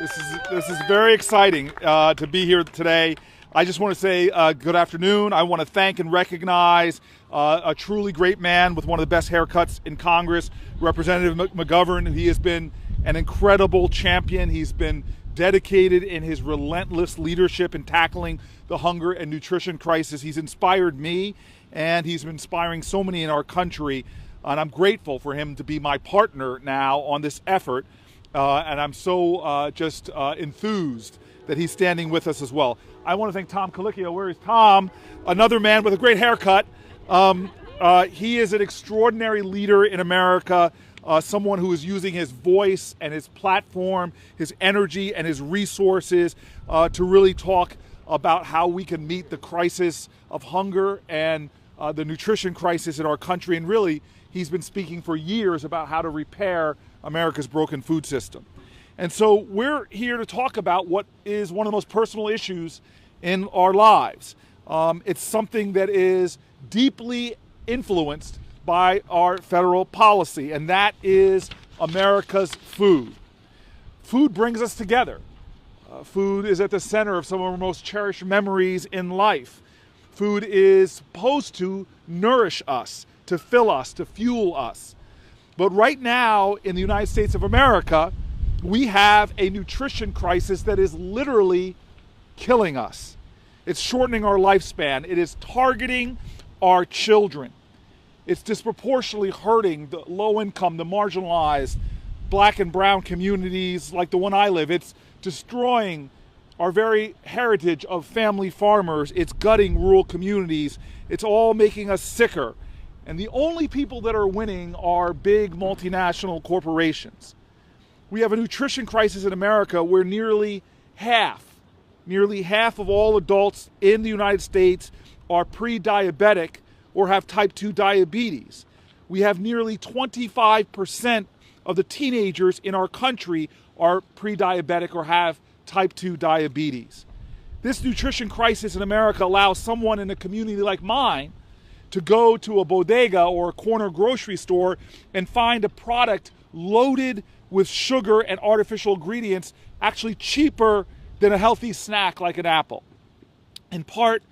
This is very exciting to be here today. I just want to say good afternoon. I want to thank and recognize a truly great man with one of the best haircuts in Congress, Representative McGovern. He has been an incredible champion. He's been dedicated in his relentless leadership in tackling the hunger and nutrition crisis. He's inspired me, and he's been inspiring so many in our country. And I'm grateful for him to be my partner now on this effort. And I'm so enthused that he's standing with us as well. I want to thank Tom Colicchio. Where is Tom? Another man with a great haircut. He is an extraordinary leader in America, someone who is using his voice and his platform, his energy and his resources to really talk about how we can meet the crisis of hunger and the nutrition crisis in our country. And really, he's been speaking for years about how to repair America's broken food system. And so we're here to talk about what is one of the most personal issues in our lives. It's something that is deeply influenced by our federal policy, and that is America's food. Food brings us together. Food is at the center of some of our most cherished memories in life. Food is supposed to nourish us, to fill us, to fuel us. But right now in the United States of America, we have a nutrition crisis that is literally killing us. It's shortening our lifespan. It is targeting our children. It's disproportionately hurting the low income, the marginalized, black and brown communities like the one I live. It's destroying our very heritage of family farmers. It's gutting rural communities. It's all making us sicker. And the only people that are winning are big multinational corporations. We have a nutrition crisis in America where nearly half of all adults in the United States are pre-diabetic or have type 2 diabetes. We have nearly 25% of the teenagers in our country are pre-diabetic or have type 2 diabetes. This nutrition crisis in America allows someone in a community like mine to go to a bodega or a corner grocery store and find a product loaded with sugar and artificial ingredients actually cheaper than a healthy snack like an apple. In part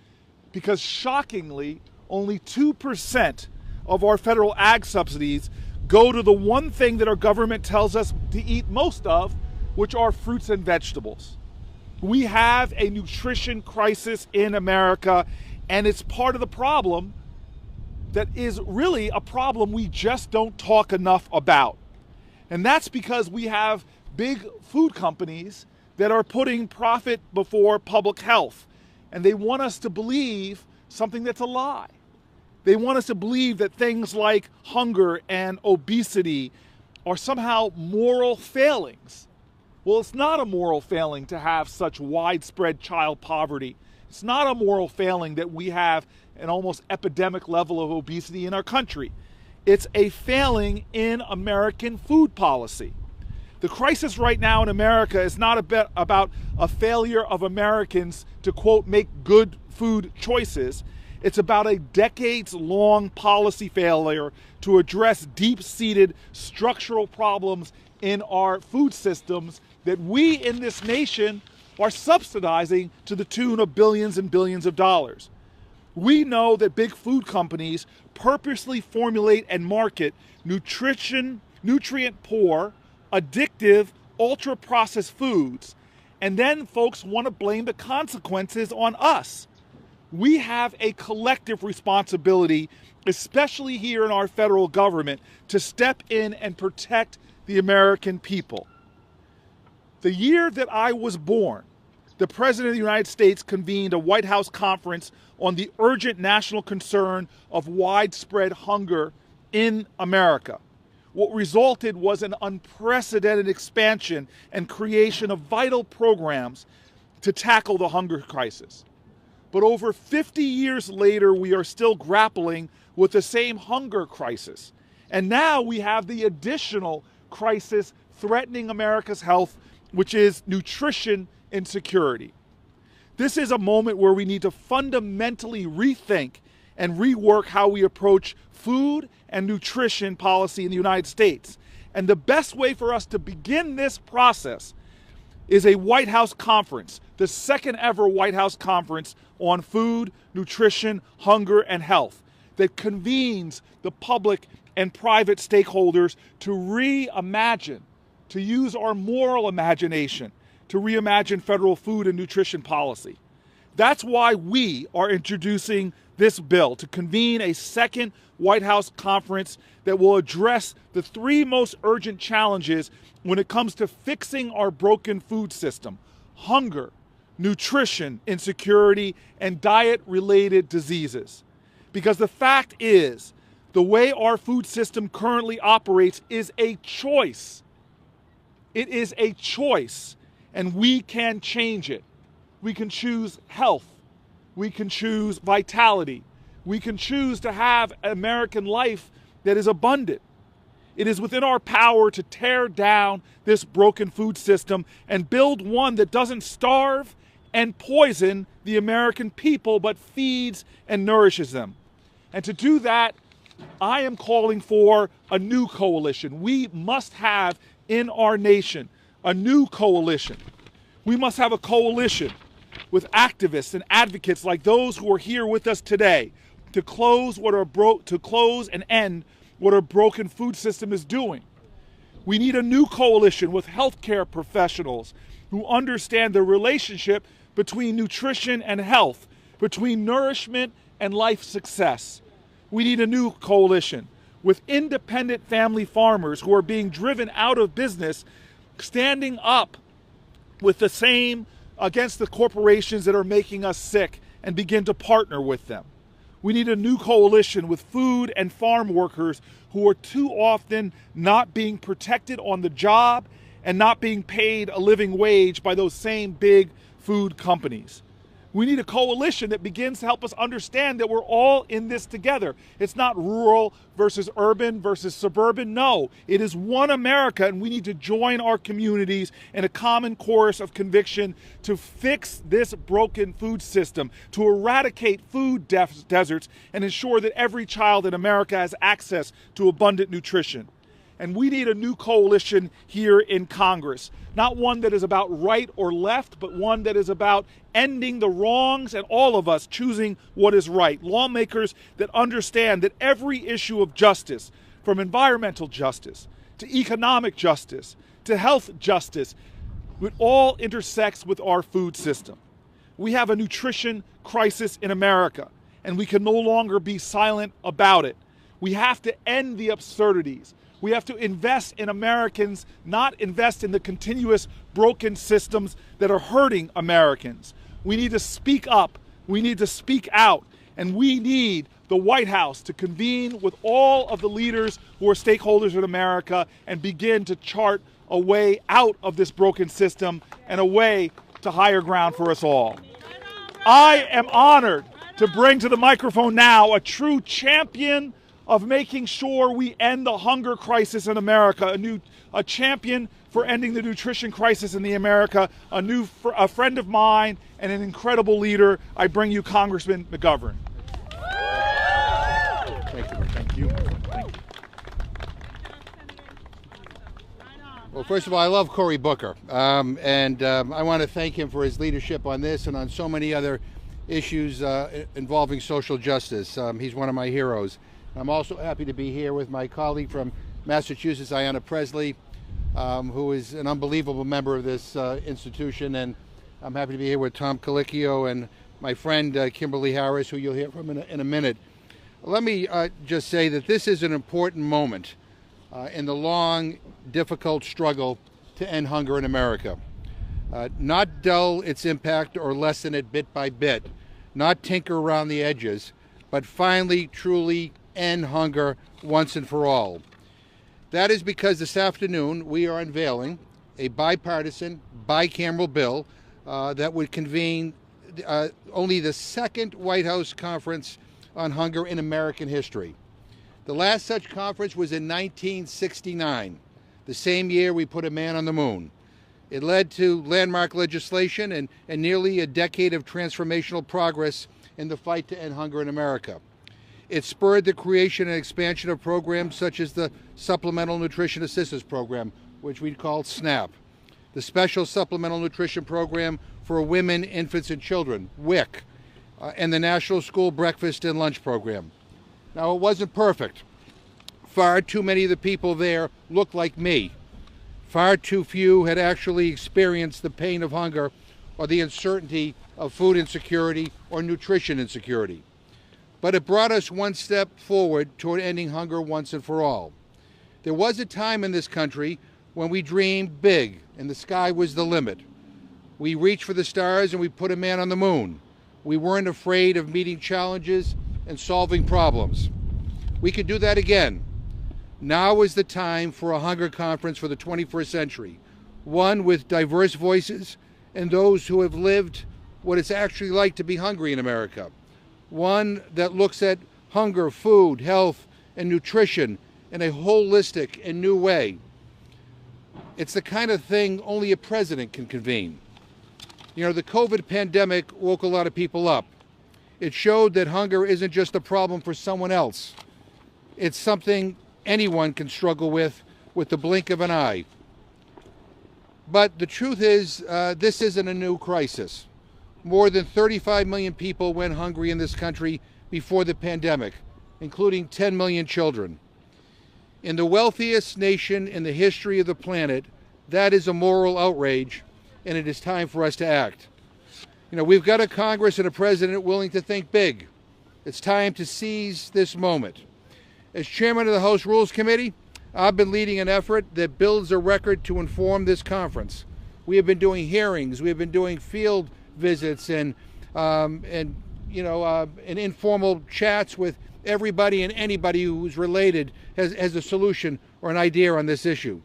because, shockingly, only 2% of our federal ag subsidies go to the one thing that our government tells us to eat most of, which are fruits and vegetables. We have a nutrition crisis in America, and it's part of the problem that is really a problem we just don't talk enough about. And that's because we have big food companies that are putting profit before public health. And they want us to believe something that's a lie. They want us to believe that things like hunger and obesity are somehow moral failings. Well, it's not a moral failing to have such widespread child poverty. It's not a moral failing that we have an almost epidemic level of obesity in our country. It's a failing in American food policy. The crisis right now in America is not about a failure of Americans to, quote, make good food choices. It's about a decades-long policy failure to address deep-seated structural problems in our food systems that we in this nation are subsidizing to the tune of billions and billions of dollars. We know that big food companies purposely formulate and market nutrient-poor, addictive, ultra-processed foods, and then folks want to blame the consequences on us. We have a collective responsibility, especially here in our federal government, to step in and protect the American people. The year that I was born, the President of the United States convened a White House conference on the urgent national concern of widespread hunger in America. What resulted was an unprecedented expansion and creation of vital programs to tackle the hunger crisis. But over 50 years later, we are still grappling with the same hunger crisis. And now we have the additional crisis threatening America's health, which is nutrition insecurity. This is a moment where we need to fundamentally rethink and rework how we approach food and nutrition policy in the United States. And the best way for us to begin this process is a White House conference, the second ever White House conference on food, nutrition, hunger, and health that convenes the public and private stakeholders to reimagine, to use our moral imagination, to reimagine federal food and nutrition policy. That's why we are introducing this bill to convene a second White House conference that will address the three most urgent challenges when it comes to fixing our broken food system: hunger, nutrition insecurity, and diet-related diseases. Because the fact is, the way our food system currently operates is a choice. It is a choice, and we can change it. We can choose health. We can choose vitality. We can choose to have an American life that is abundant. It is within our power to tear down this broken food system and build one that doesn't starve and poison the American people, but feeds and nourishes them. And to do that, I am calling for a new coalition. We must have in our nation a new coalition. We must have a coalition with activists and advocates like those who are here with us today to close and end what our broken food system is doing. We need a new coalition with healthcare professionals who understand the relationship between nutrition and health, between nourishment and life success. We need a new coalition with independent family farmers who are being driven out of business, standing up with the same against the corporations that are making us sick and begin to partner with them. We need a new coalition with food and farm workers who are too often not being protected on the job and not being paid a living wage by those same big food companies. We need a coalition that begins to help us understand that we're all in this together. It's not rural versus urban versus suburban. No, it is one America, and we need to join our communities in a common chorus of conviction to fix this broken food system, to eradicate food deserts, and ensure that every child in America has access to abundant nutrition. And we need a new coalition here in Congress, not one that is about right or left, but one that is about ending the wrongs and all of us choosing what is right. Lawmakers that understand that every issue of justice, from environmental justice to economic justice to health justice, it all intersects with our food system. We have a nutrition crisis in America, and we can no longer be silent about it. We have to end the absurdities. We have to invest in Americans, not invest in the continuous broken systems that are hurting Americans. We need to speak up. We need to speak out. And we need the White House to convene with all of the leaders who are stakeholders in America and begin to chart a way out of this broken system and a way to higher ground for us all. I am honored to bring to the microphone now a true champion of making sure we end the hunger crisis in America, a champion for ending the nutrition crisis in America, a friend of mine and an incredible leader. I bring you Congressman McGovern. Thank you. Well, first of all, I love Cory Booker, and I want to thank him for his leadership on this and on so many other issues involving social justice. He's one of my heroes. I'm also happy to be here with my colleague from Massachusetts, Ayanna Presley, who is an unbelievable member of this institution, and I'm happy to be here with Tom Colicchio and my friend Kimberly Harris, who you'll hear from in a minute. Let me just say that this is an important moment in the long, difficult struggle to end hunger in America. Not dull its impact or lessen it bit by bit, not tinker around the edges, but finally, truly end hunger once and for all. That is because this afternoon we are unveiling a bipartisan, bicameral bill that would convene only the second White House conference on hunger in American history. The last such conference was in 1969, the same year we put a man on the moon. It led to landmark legislation and nearly a decade of transformational progress in the fight to end hunger in America. It spurred the creation and expansion of programs such as the Supplemental Nutrition Assistance Program, which we call SNAP, the Special Supplemental Nutrition Program for Women, Infants, and Children, WIC, and the National School Breakfast and Lunch Program. Now, it wasn't perfect. Far too many of the people there looked like me. Far too few had actually experienced the pain of hunger or the uncertainty of food insecurity or nutrition insecurity. But it brought us one step forward toward ending hunger once and for all. There was a time in this country when we dreamed big and the sky was the limit. We reached for the stars and we put a man on the moon. We weren't afraid of meeting challenges and solving problems. We could do that again. Now is the time for a hunger conference for the 21st century, one with diverse voices and those who have lived what it's actually like to be hungry in America. One that looks at hunger, food, health, and nutrition in a holistic and new way. It's the kind of thing only a president can convene. You know, the COVID pandemic woke a lot of people up. It showed that hunger isn't just a problem for someone else. It's something anyone can struggle with the blink of an eye. But the truth is, this isn't a new crisis. More than 35 million people went hungry in this country before the pandemic, including 10 million children. In the wealthiest nation in the history of the planet, that is a moral outrage, and it is time for us to act. You know, we've got a Congress and a president willing to think big. It's time to seize this moment. As chairman of the House Rules Committee, I've been leading an effort that builds a record to inform this conference. We have been doing hearings, we have been doing field visits and informal chats with everybody and anybody who's related has a solution or an idea on this issue.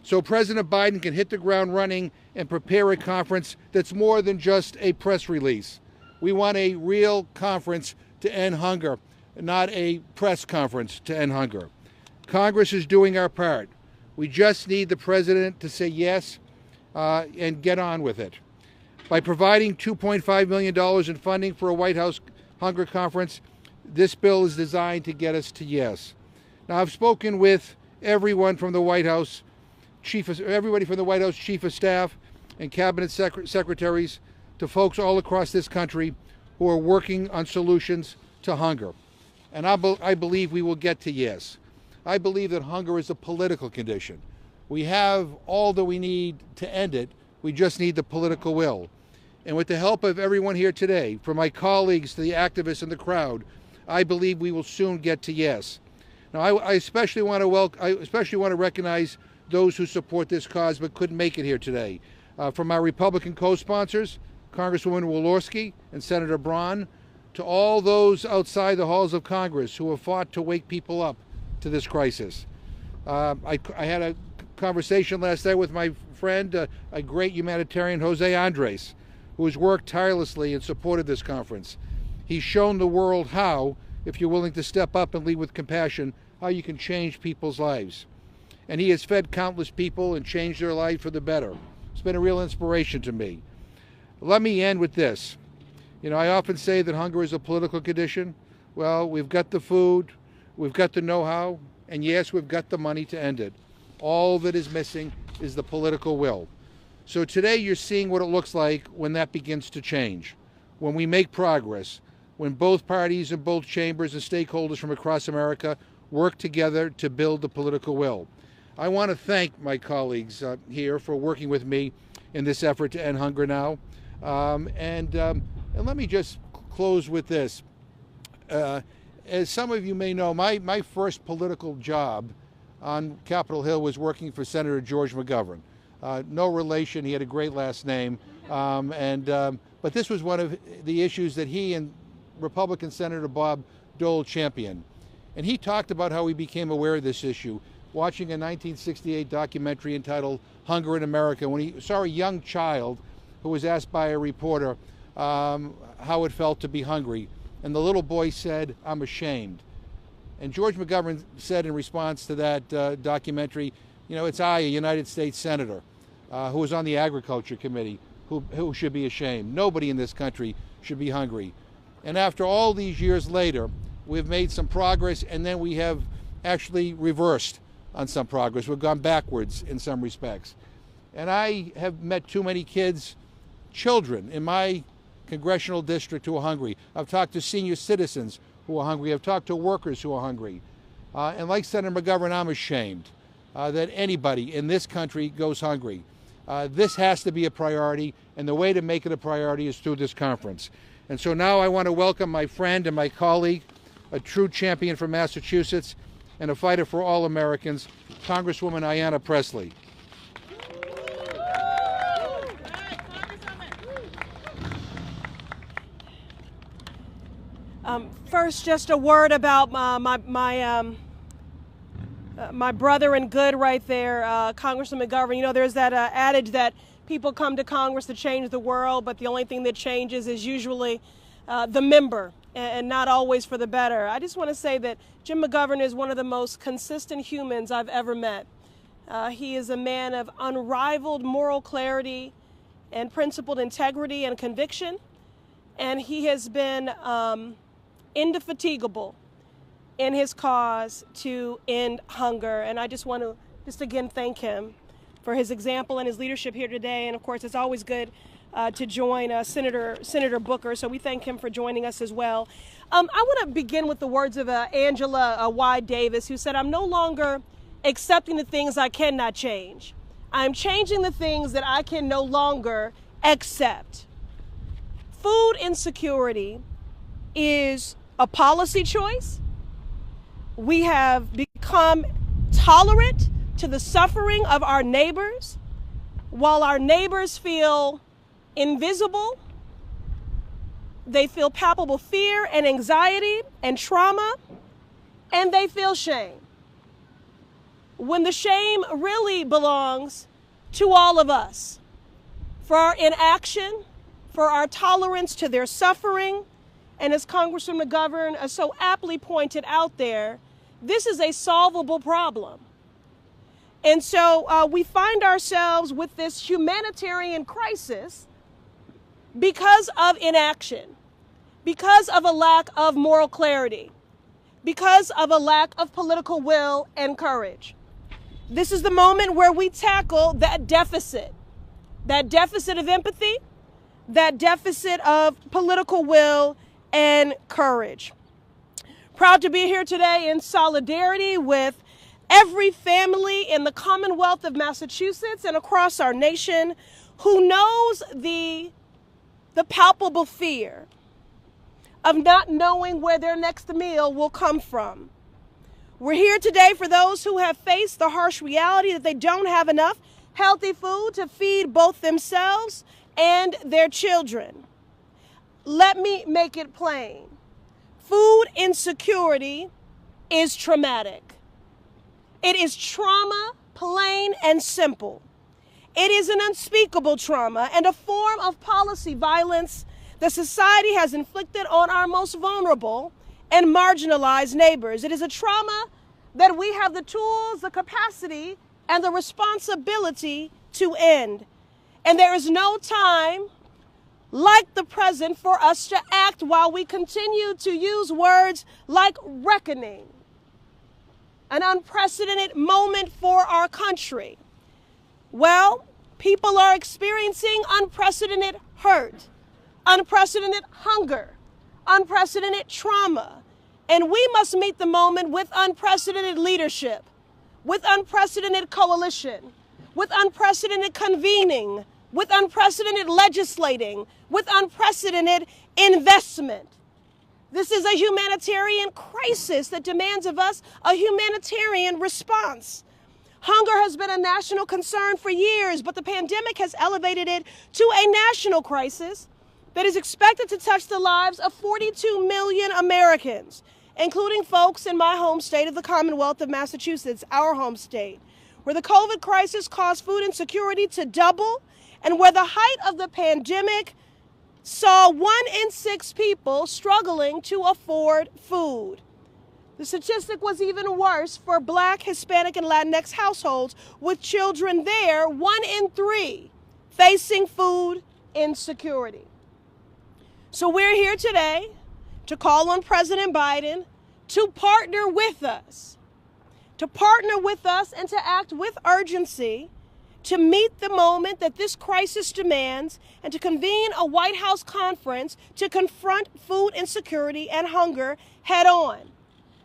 So President Biden can hit the ground running and prepare a conference that's more than just a press release. We want a real conference to end hunger, not a press conference to end hunger. Congress is doing our part. We just need the president to say yes and get on with it. By providing $2.5 million in funding for a White House hunger conference, this bill is designed to get us to yes. Now, I've spoken with everyone from the White House, everybody from the White House Chief of Staff and Cabinet Secretaries to folks all across this country who are working on solutions to hunger. And I believe we will get to yes. I believe that hunger is a political condition. We have all that we need to end it. We just need the political will. And with the help of everyone here today, from my colleagues to the activists in the crowd, I believe we will soon get to yes. Now, I especially want to recognize those who support this cause but couldn't make it here today. From our Republican co-sponsors, Congresswoman Walorski and Senator Braun, to all those outside the halls of Congress who have fought to wake people up to this crisis. I had a conversation last night with my friend, a great humanitarian, Jose Andres, who has worked tirelessly in support of this conference. He's shown the world how, if you're willing to step up and lead with compassion, how you can change people's lives. And he has fed countless people and changed their life for the better. It's been a real inspiration to me. Let me end with this. You know, I often say that hunger is a political condition. Well, we've got the food, we've got the know-how, and yes, we've got the money to end it. All that is missing is the political will. So today you're seeing what it looks like when that begins to change, when we make progress, when both parties and both chambers and stakeholders from across America work together to build the political will. I want to thank my colleagues here for working with me in this effort to end hunger now. And let me just close with this. As some of you may know, my first political job on Capitol Hill was working for Senator George McGovern. No relation, he had a great last name. But this was one of the issues that he and Republican Senator Bob Dole championed. And he talked about how he became aware of this issue, watching a 1968 documentary entitled Hunger in America, when he saw a young child who was asked by a reporter how it felt to be hungry. And the little boy said, "I'm ashamed." And George McGovern said in response to that documentary, you know, it's I, a United States Senator, who was on the Agriculture Committee, who should be ashamed. Nobody in this country should be hungry. And after all these years later, we've made some progress, and then we have actually reversed on some progress. We've gone backwards in some respects. And I have met too many kids, children in my congressional district who are hungry. I've talked to senior citizens who are hungry. I've talked to workers who are hungry. And like Senator McGovern, I'm ashamed that anybody in this country goes hungry. This has to be a priority, and the way to make it a priority is through this conference. And so now I want to welcome my friend and my colleague, a true champion from Massachusetts and a fighter for all Americans, Congresswoman Ayanna Pressley. First, just a word about my brother in good right there, Congressman McGovern. You know, there's that adage that people come to Congress to change the world, but the only thing that changes is usually the member, and not always for the better. I just want to say that Jim McGovern is one of the most consistent humans I've ever met. He is a man of unrivaled moral clarity and principled integrity and conviction, and he has been indefatigable in his cause to end hunger. And I just want to again thank him for his example and his leadership here today. And of course, it's always good to join Senator Booker. So we thank him for joining us as well. I want to begin with the words of Angela Y. Davis, who said, "I'm no longer accepting the things I cannot change. I'm changing the things that I can no longer accept." Food insecurity is a policy choice. We have become tolerant to the suffering of our neighbors, while our neighbors feel invisible. They feel palpable fear and anxiety and trauma, and they feel shame, when the shame really belongs to all of us for our inaction, for our tolerance to their suffering. And as Congressman McGovern so aptly pointed out there, this is a solvable problem. And so we find ourselves with this humanitarian crisis because of inaction, because of a lack of moral clarity, because of a lack of political will and courage. This is the moment where we tackle that deficit of empathy, that deficit of political will and courage. Proud to be here today in solidarity with every family in the Commonwealth of Massachusetts and across our nation who knows the palpable fear of not knowing where their next meal will come from. We're here today for those who have faced the harsh reality that they don't have enough healthy food to feed both themselves and their children. Let me make it plain. Food insecurity is traumatic. It is trauma, plain and simple. It is an unspeakable trauma and a form of policy violence that society has inflicted on our most vulnerable and marginalized neighbors. It is a trauma that we have the tools, the capacity, and the responsibility to end. And there is no time like the present for us to act while we continue to use words like reckoning, an unprecedented moment for our country. Well, people are experiencing unprecedented hurt, unprecedented hunger, unprecedented trauma, and we must meet the moment with unprecedented leadership, with unprecedented coalition, with unprecedented convening, with unprecedented legislating, with unprecedented investment. This is a humanitarian crisis that demands of us a humanitarian response. Hunger has been a national concern for years, but the pandemic has elevated it to a national crisis that is expected to touch the lives of 42 million Americans, including folks in my home state of the Commonwealth of Massachusetts, our home state, where the COVID crisis caused food insecurity to double, and where the height of the pandemic saw 1 in 6 people struggling to afford food. The statistic was even worse for Black, Hispanic, and Latinx households, with children there, 1 in 3, facing food insecurity. So we're here today to call on President Biden to partner with us and to act with urgency to meet the moment that this crisis demands and to convene a White House conference to confront food insecurity and hunger head on.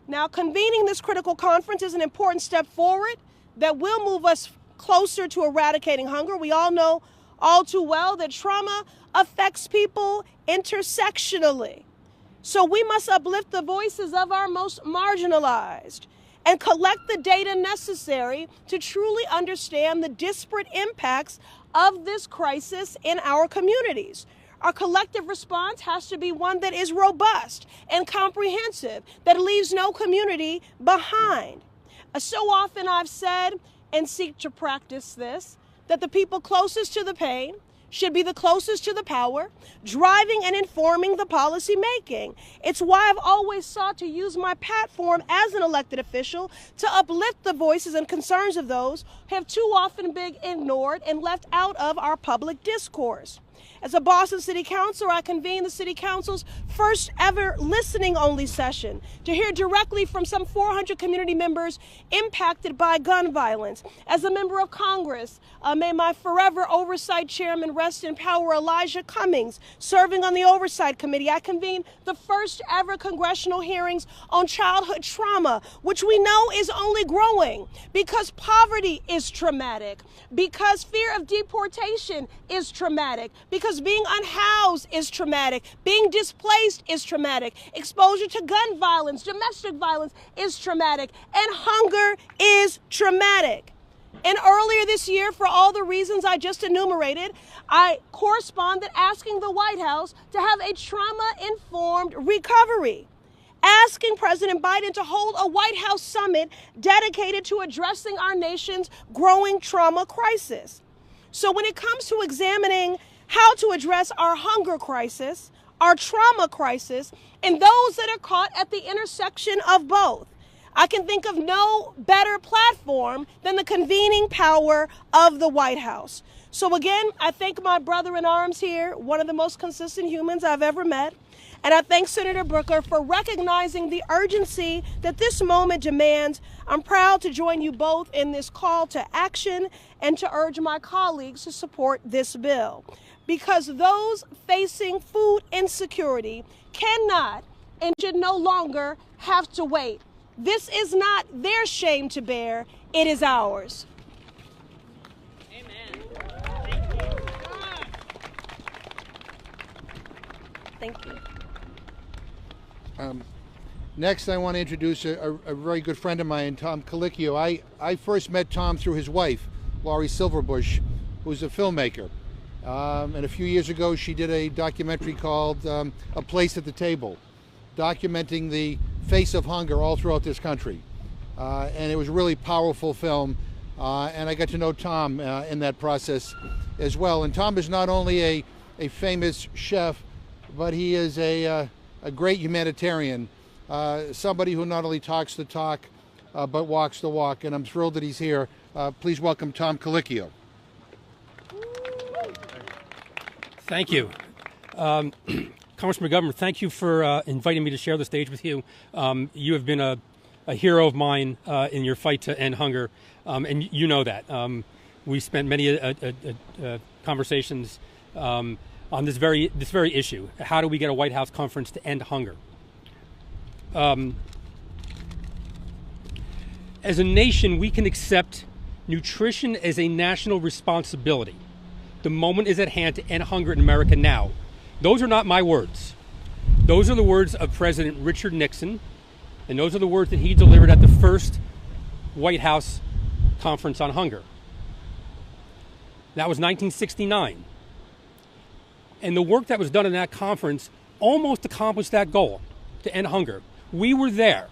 Now, convening this critical conference is an important step forward that will move us closer to eradicating hunger. We all know all too well that trauma affects people intersectionally. So we must uplift the voices of our most marginalized and collect the data necessary to truly understand the disparate impacts of this crisis in our communities. Our collective response has to be one that is robust and comprehensive, that leaves no community behind. So often I've said, and seek to practice this, that the people closest to the pain should be the closest to the power, driving and informing the policy making. It's why I've always sought to use my platform as an elected official to uplift the voices and concerns of those who have too often been ignored and left out of our public discourse. As a Boston City Councilor, I convened the City Council's first ever listening-only session to hear directly from some 400 community members impacted by gun violence. As a member of Congress, may my forever oversight chairman rest in power, Elijah Cummings, serving on the Oversight Committee, I convened the first ever congressional hearings on childhood trauma, which we know is only growing because poverty is traumatic, because fear of deportation is traumatic, because being unhoused is traumatic, being displaced is traumatic, exposure to gun violence, domestic violence is traumatic, and hunger is traumatic. And earlier this year, for all the reasons I just enumerated, I corresponded asking the White House to have a trauma-informed recovery, asking President Biden to hold a White House summit dedicated to addressing our nation's growing trauma crisis. So when it comes to examining how to address our hunger crisis, our trauma crisis, and those that are caught at the intersection of both, I can think of no better platform than the convening power of the White House. So again, I thank my brother in arms here, one of the most consistent humans I've ever met. And I thank Senator Booker for recognizing the urgency that this moment demands. I'm proud to join you both in this call to action and to urge my colleagues to support this bill. Because those facing food insecurity cannot and should no longer have to wait. This is not their shame to bear, it is ours. Amen. Thank you. Next, I want to introduce a very good friend of mine, Tom Colicchio. I first met Tom through his wife, Laurie Silverbush, who's a filmmaker. And a few years ago, she did a documentary called A Place at the Table, documenting the face of hunger all throughout this country. And it was a really powerful film. And I got to know Tom in that process as well. And Tom is not only a famous chef, but he is a great humanitarian, somebody who not only talks the talk, but walks the walk. And I'm thrilled that he's here. Please welcome Tom Colicchio. Thank you. Congressman McGovern, thank you for inviting me to share the stage with you. You have been a hero of mine in your fight to end hunger, and you know that. We spent many conversations on this very issue. How do we get a White House conference to end hunger? As a nation, we can accept nutrition as a national responsibility. The moment is at hand to end hunger in America now. Those are not my words. Those are the words of President Richard Nixon, and those are the words that he delivered at the first White House Conference on Hunger. That was 1969. And the work that was done in that conference almost accomplished that goal, to end hunger. We were there.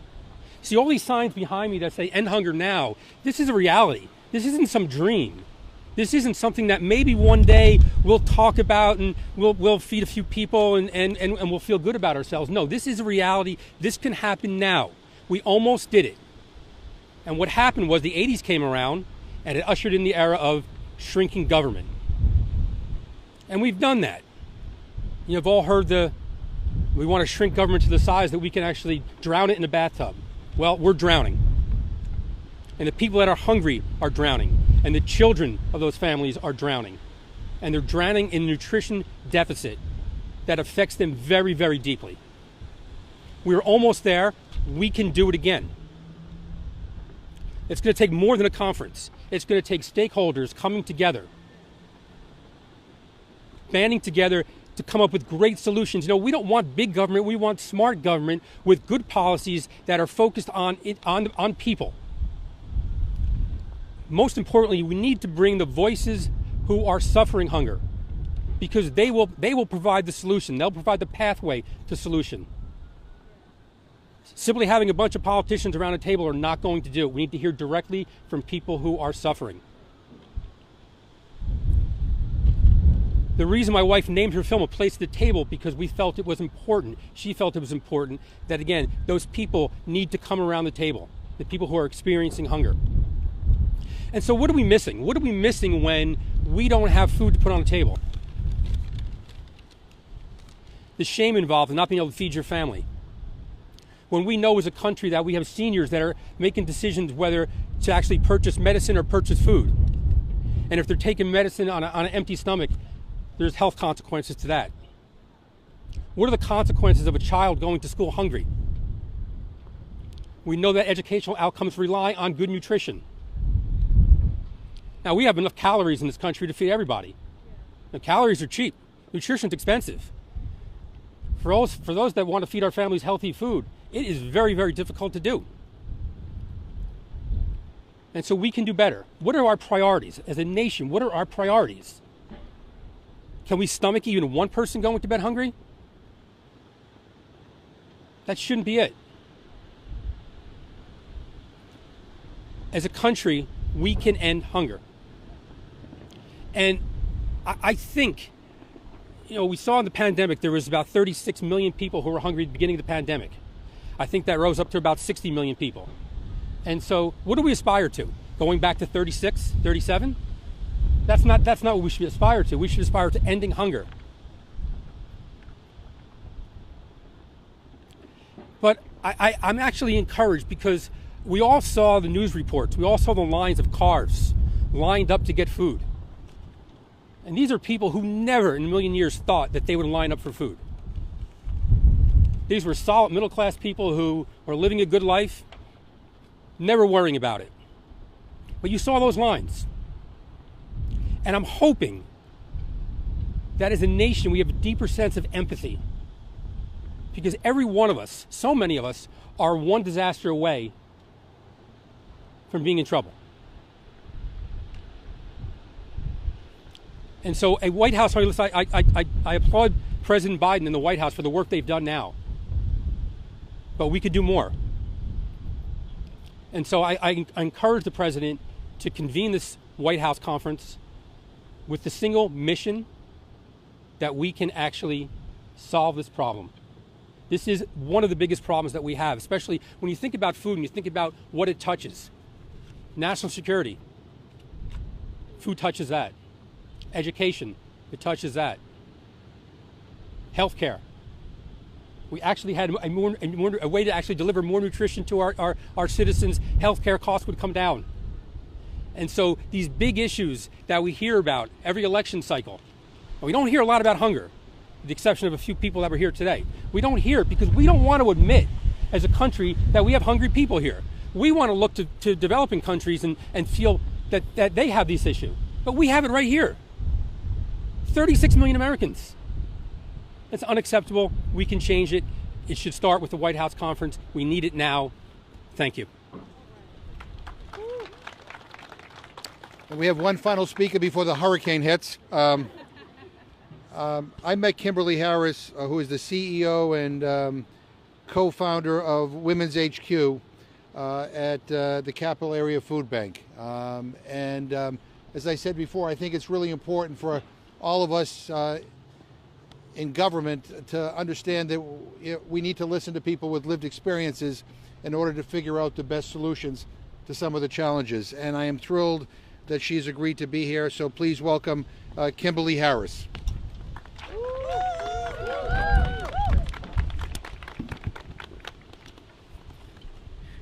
See, all these signs behind me that say end hunger now, this is a reality. This isn't some dream. This isn't something that maybe one day we'll talk about and we'll feed a few people and we'll feel good about ourselves. No, this is a reality. This can happen now. We almost did it. And what happened was the 80s came around and it ushered in the era of shrinking government. And we've done that. You've all heard we want to shrink government to the size that we can actually drown it in a bathtub. Well, we're drowning. And the people that are hungry are drowning. And the children of those families are drowning. And they're drowning in nutrition deficit that affects them very, very deeply. We're almost there. We can do it again. It's going to take more than a conference. It's going to take stakeholders coming together, banding together to come up with great solutions. You know, we don't want big government. We want smart government with good policies that are focused on people. Most importantly, we need to bring the voices who are suffering hunger, because they will provide the solution. They'll provide the pathway to solution. Simply having a bunch of politicians around a table are not going to do it. We need to hear directly from people who are suffering. The reason my wife named her film A Place at the Table, because we felt it was important. She felt it was important that, again, those people need to come around the table, the people who are experiencing hunger. And so what are we missing? What are we missing when we don't have food to put on the table? The shame involved in not being able to feed your family. When we know as a country that we have seniors that are making decisions whether to actually purchase medicine or purchase food. And if they're taking medicine on an empty stomach, there's health consequences to that. What are the consequences of a child going to school hungry? We know that educational outcomes rely on good nutrition. Now, we have enough calories in this country to feed everybody. The calories are cheap. Nutrition's expensive. For those that want to feed our families healthy food, it is very, very difficult to do. And so we can do better. What are our priorities? As a nation, what are our priorities? Can we stomach even one person going to bed hungry? That shouldn't be it. As a country, we can end hunger. And I think, you know, we saw in the pandemic there was about 36 million people who were hungry at the beginning of the pandemic. I think that rose up to about 60 million people. And so what do we aspire to? Going back to 36, 37? That's not what we should aspire to. We should aspire to ending hunger. But I'm actually encouraged because we all saw the news reports. We all saw the lines of cars lined up to get food. And these are people who never in a million years thought that they would line up for food. These were solid middle-class people who were living a good life, never worrying about it. But you saw those lines. And I'm hoping that as a nation we have a deeper sense of empathy. Because every one of us, so many of us, are one disaster away from being in trouble. And so a White House, I applaud President Biden and the White House for the work they've done now. But we could do more. And so I encourage the President to convene this White House conference with the single mission that we can actually solve this problem. This is one of the biggest problems that we have, especially when you think about food and you think about what it touches. National security, food touches that. Education, it touches that. Healthcare. We actually had a way to actually deliver more nutrition to our citizens. Healthcare costs would come down. And so these big issues that we hear about every election cycle, we don't hear a lot about hunger, with the exception of a few people that were here today. We don't hear it because we don't want to admit as a country that we have hungry people here. We want to look to developing countries and feel that they have this issue. But we have it right here. 36 million Americans. It's unacceptable. We can change it. It should start with the White House conference. We need it now. Thank you. And we have one final speaker before the hurricane hits. I met Kimberly Harris, who is the CEO and co-founder of Women's HQ at the Capital Area Food Bank. As I said before, I think it's really important for all of us in government to understand that we need to listen to people with lived experiences in order to figure out the best solutions to some of the challenges. And I am thrilled that she's agreed to be here. So please welcome Kimberly Harris.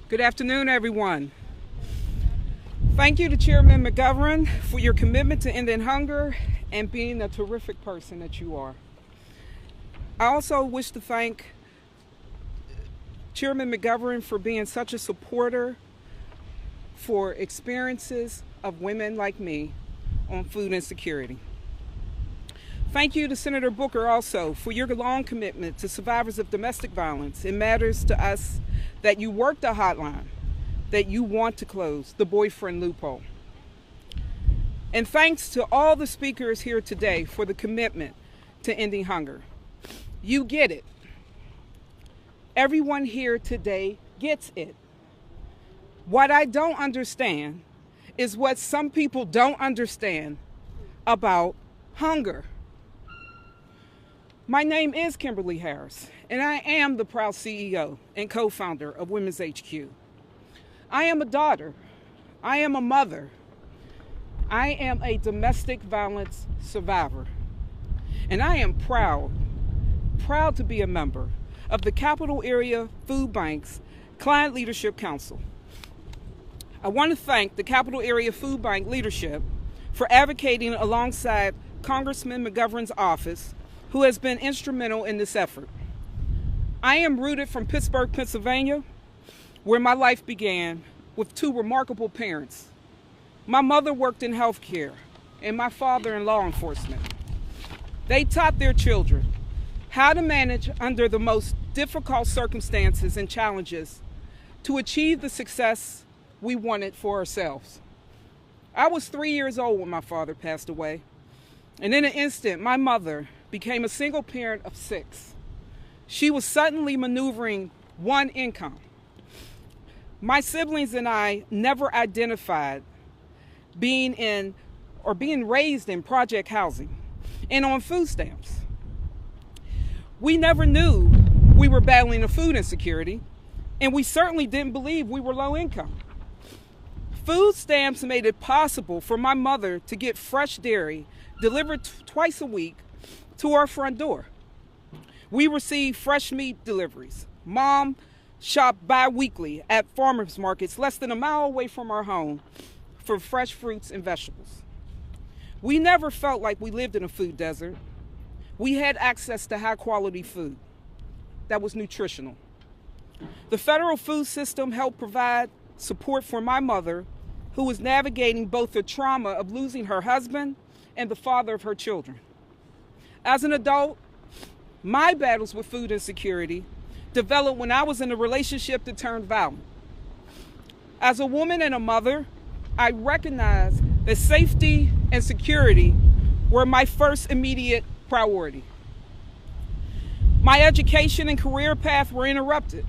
Good afternoon, everyone. Thank you to Chairman McGovern for your commitment to ending hunger and being a terrific person that you are. I also wish to thank Chairman McGovern for being such a supporter for experiences of women like me on food insecurity. Thank you to Senator Booker also for your long commitment to survivors of domestic violence. It matters to us that you work the hotline, that you want to close the boyfriend loophole. And thanks to all the speakers here today for the commitment to ending hunger. You get it. Everyone here today gets it. What I don't understand is what some people don't understand about hunger. My name is Kimberly Harris, and I am the proud CEO and co-founder of Women's HQ. I am a daughter. I am a mother. I am a domestic violence survivor. And I am proud to be a member of the Capital Area Food Bank's Client Leadership Council. I want to thank the Capital Area Food Bank leadership for advocating alongside Congressman McGovern's office, who has been instrumental in this effort. I am rooted from Pittsburgh, Pennsylvania, where my life began with two remarkable parents. My mother worked in healthcare and my father in law enforcement. They taught their children how to manage under the most difficult circumstances and challenges to achieve the success we wanted for ourselves. I was 3 years old when my father passed away, and in an instant, my mother became a single parent of 6. She was suddenly maneuvering one income. My siblings and I never identified being raised in project housing and on food stamps. We never knew we were battling a food insecurity, and we certainly didn't believe we were low income. Food stamps made it possible for my mother to get fresh dairy delivered twice a week to our front door. We received fresh meat deliveries. Mom shopped bi-weekly at farmers markets less than a mile away from our home for fresh fruits and vegetables. We never felt like we lived in a food desert. We had access to high-quality food that was nutritional. The federal food system helped provide support for my mother, who was navigating both the trauma of losing her husband and the father of her children. As an adult, my battles with food insecurity developed when I was in a relationship that turned violent. As a woman and a mother, I recognized that safety and security were my first immediate priority. My education and career path were interrupted.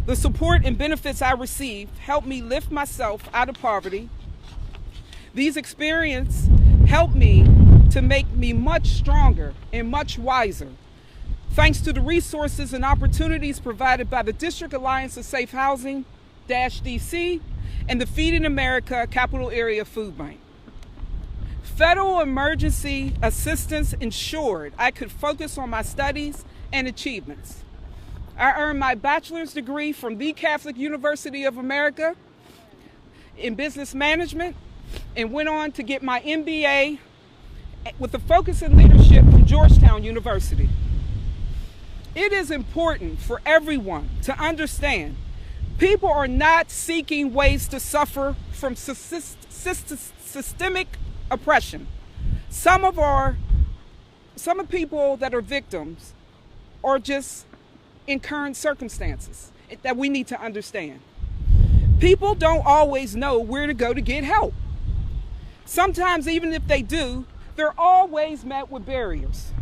The support and benefits I received helped me lift myself out of poverty. These experiences helped me to make me much stronger and much wiser, thanks to the resources and opportunities provided by the District Alliance of Safe Housing, DC, and the Feeding America Capital Area Food Bank. Federal emergency assistance ensured I could focus on my studies and achievements. I earned my bachelor's degree from the Catholic University of America in business management and went on to get my MBA with a focus in leadership from Georgetown University. It is important for everyone to understand people are not seeking ways to suffer from systemic oppression. Some of people that are victims are just in current circumstances that we need to understand. People don't always know where to go to get help. Sometimes even if they do, they're always met with barriers.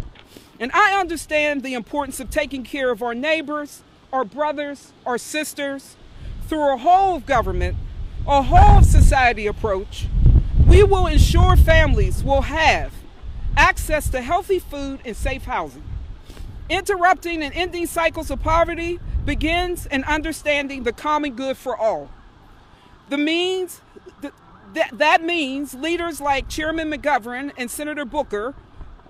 And I understand the importance of taking care of our neighbors, our brothers, our sisters. Through a whole of government, a whole of society approach, we will ensure families will have access to healthy food and safe housing. Interrupting and ending cycles of poverty begins in understanding the common good for all. That means leaders like Chairman McGovern and Senator Booker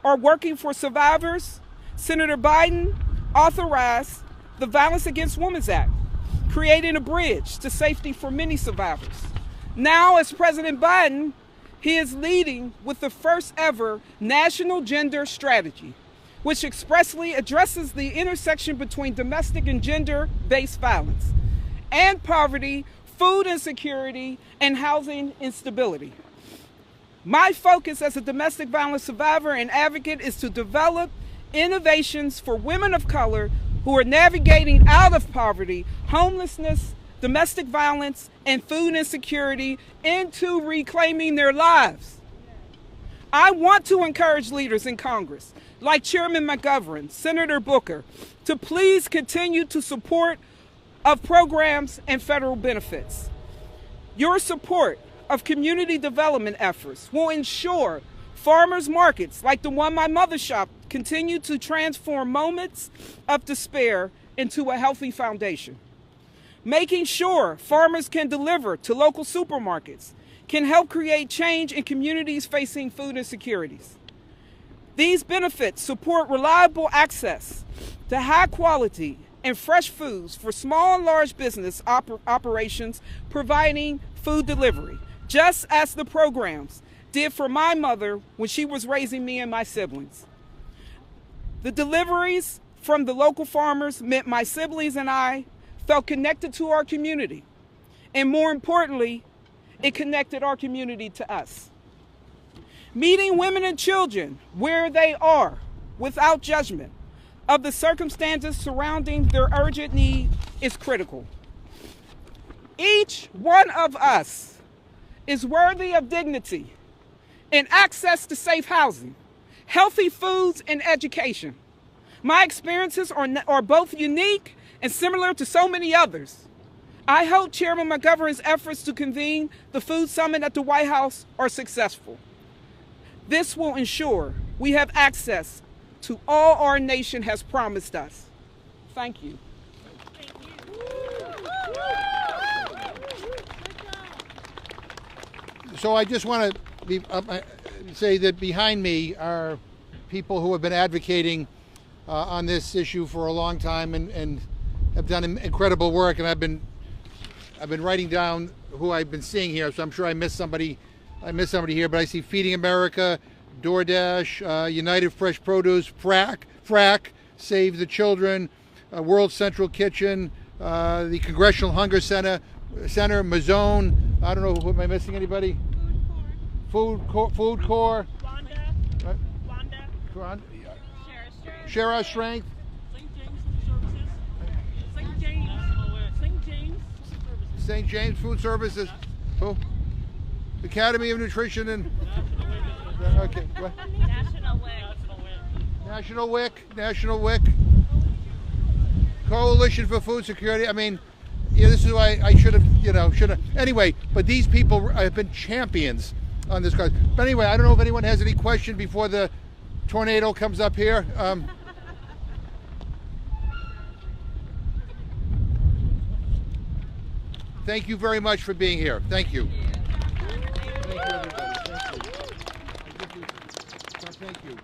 are working for survivors. Senator Biden authorized the Violence Against Women Act, creating a bridge to safety for many survivors. Now, as President Biden, he is leading with the first ever national gender strategy, which expressly addresses the intersection between domestic and gender-based violence and poverty, food insecurity, and housing instability. My focus as a domestic violence survivor and advocate is to develop innovations for women of color who are navigating out of poverty, homelessness, domestic violence, and food insecurity into reclaiming their lives. I want to encourage leaders in Congress, like Chairman McGovern, Senator Booker, to please continue to support of programs and federal benefits. Your support of community development efforts will ensure farmers markets like the one my mother shopped continue to transform moments of despair into a healthy foundation. Making sure farmers can deliver to local supermarkets can help create change in communities facing food insecurities. These benefits support reliable access to high quality and fresh foods for small and large business operations providing food delivery, just as the programs did for my mother when she was raising me and my siblings. The deliveries from the local farmers meant my siblings and I felt connected to our community, and more importantly, it connected our community to us. Meeting women and children where they are without judgment of the circumstances surrounding their urgent need is critical. Each one of us is worthy of dignity and access to safe housing, healthy foods, and education. My experiences are both unique and similar to so many others. I hope Chairman McGovern's efforts to convene the Food Summit at the White House are successful. This will ensure we have access to all our nation has promised us. Thank you. So I just want to say that behind me are people who have been advocating on this issue for a long time and have done incredible work. And I've been writing down who I've been seeing here. So I'm sure I missed somebody here. But I see Feeding America, DoorDash, United Fresh Produce, FRAC, Save the Children, World Central Kitchen, the Congressional Hunger Center, Mazone. I don't know, am I missing anybody? Food Corps. Wanda. Share Our Strength. St. James Food Services. Who? Academy of Nutrition and. Okay. What? National WIC. Coalition for Food Security. I mean, this is why I should have. Anyway, but these people have been champions on this cause. But anyway, I don't know if anyone has any question before the tornado comes up here. Thank you very much for being here. Thank you. Thank you, everybody. Thank you. Thank you.